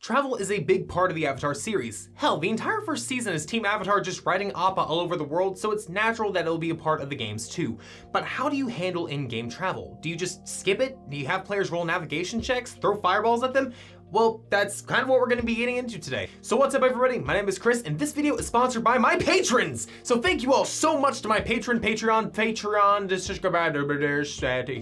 Travel is a big part of the Avatar series. Hell, the entire first season is Team Avatar just riding Appa all over the world, so it's natural that it'll be a part of the games too. But how do you handle in-game travel? Do you just skip it? Do you have players roll navigation checks, throw fireballs at them? Well, that's kind of what we're going to be getting into today. So what's up everybody, my name is Chris, and this video is sponsored by my patrons! So thank you all so much to my Patreon,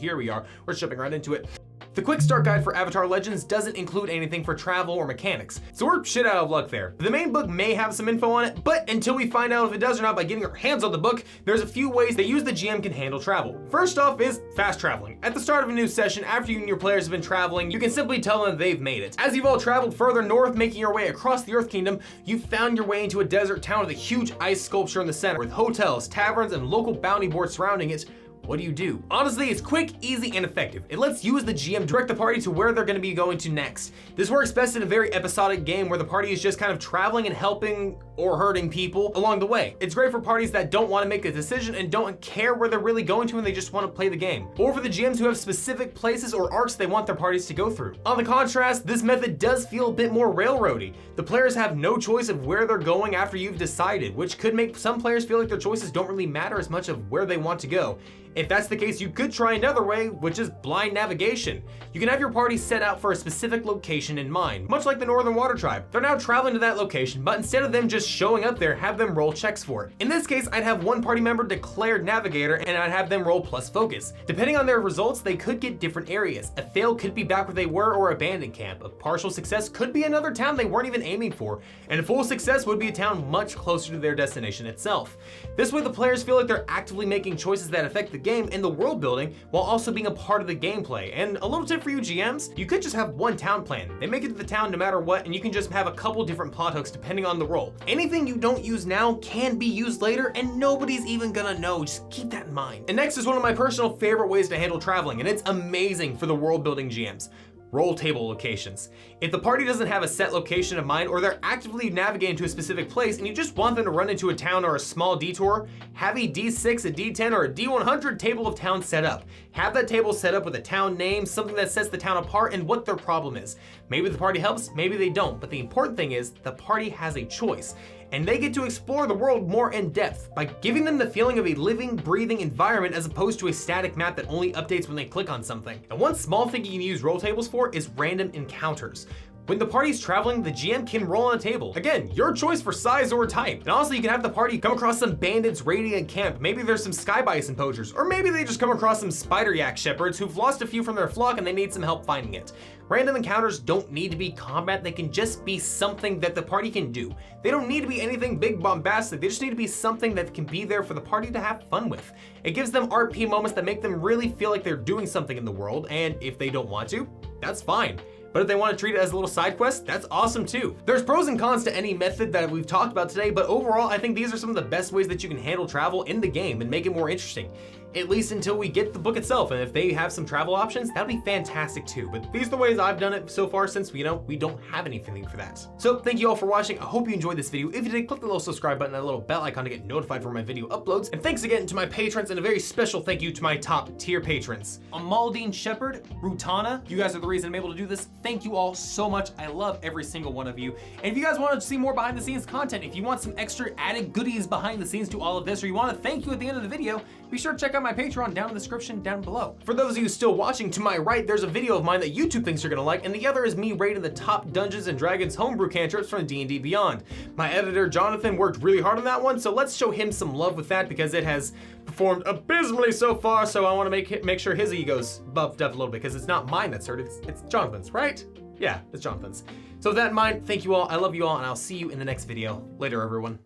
here we are, we're jumping right into it. The quick start guide for Avatar Legends doesn't include anything for travel or mechanics, so we're shit out of luck there. The main book may have some info on it, but until we find out if it does or not by getting our hands on the book, there's a few ways that the GM can handle travel. First off is fast traveling. At the start of a new session, after you and your players have been traveling, you can simply tell them they've made it. As you've all traveled further north, making your way across the Earth Kingdom, you've found your way into a desert town with a huge ice sculpture in the center, with hotels, taverns, and local bounty boards surrounding it. What do? Honestly, it's quick, easy, and effective. It lets you as the GM direct the party to where they're going to be going to next. This works best in a very episodic game where the party is just kind of traveling and helping or hurting people along the way. It's great for parties that don't want to make a decision and don't care where they're really going to and they just want to play the game. Or for the GMs who have specific places or arcs they want their parties to go through. On the contrast, this method does feel a bit more railroady. The players have no choice of where they're going after you've decided, which could make some players feel like their choices don't really matter as much of where they want to go. If that's the case, you could try another way, which is blind navigation. You can have your party set out for a specific location in mind, much like the Northern Water Tribe. They're now traveling to that location, but instead of them just showing up there, have them roll checks for it. In this case, I'd have one party member declared navigator, and I'd have them roll plus focus. Depending on their results, they could get different areas. A fail could be back where they were or abandoned camp. A partial success could be another town they weren't even aiming for, and a full success would be a town much closer to their destination itself. This way, the players feel like they're actively making choices that affect the game and the world building while also being a part of the gameplay. And a little tip for you GMs, you could just have one town plan. They make it to the town no matter what, and you can just have a couple different plot hooks depending on the role. Anything you don't use now can be used later, and nobody's even gonna know. Just keep that in mind. And next is one of my personal favorite ways to handle traveling, and it's amazing for the world building GMs. Roll table locations. If the party doesn't have a set location in mind, or they're actively navigating to a specific place and you just want them to run into a town or a small detour, have a D6, a D10, or a D100 table of towns set up. Have that table set up with a town name, something that sets the town apart, and what their problem is. Maybe the party helps, maybe they don't, but the important thing is the party has a choice. And they get to explore the world more in depth by giving them the feeling of a living, breathing environment as opposed to a static map that only updates when they click on something. And one small thing you can use roll tables for is random encounters. When the party's traveling, the GM can roll on a table. Again, your choice for size or type. And also you can have the party come across some bandits raiding a camp. Maybe there's some sky bison poachers, or maybe they just come across some spider yak shepherds who've lost a few from their flock and they need some help finding it. Random encounters don't need to be combat, they can just be something that the party can do. They don't need to be anything big bombastic, they just need to be something that can be there for the party to have fun with. It gives them RP moments that make them really feel like they're doing something in the world, and if they don't want to, that's fine. But if they want to treat it as a little side quest, that's awesome too. There's pros and cons to any method that we've talked about today, but overall, I think these are some of the best ways that you can handle travel in the game and make it more interesting. At least until we get the book itself, and if they have some travel options, that'd be fantastic too. But these are the ways I've done it so far since we don't have anything for that. So thank you all for watching. I hope you enjoyed this video. If you did, click the little subscribe button and the little bell icon to get notified for my video uploads. And thanks again to my patrons, and a very special thank you to my top tier patrons. Amaldine Shepherd, Rutana, you guys are the reason I'm able to do this. Thank you all so much. I love every single one of you. And if you guys want to see more behind the scenes content, if you want some extra added goodies behind the scenes to all of this, or you want to thank you at the end of the video, be sure to check out my Patreon down in the description down below. For those of you still watching, to my right, there's a video of mine that YouTube thinks you're gonna like, and the other is me rating the top Dungeons & Dragons homebrew cantrips from D&D Beyond. My editor, Jonathan, worked really hard on that one, so let's show him some love with that because it has performed abysmally so far, so I wanna make sure his ego's buffed up a little bit because it's not mine that's hurt, it's Jonathan's, right? Yeah, it's Jonathan's. So with that in mind, thank you all, I love you all, and I'll see you in the next video. Later, everyone.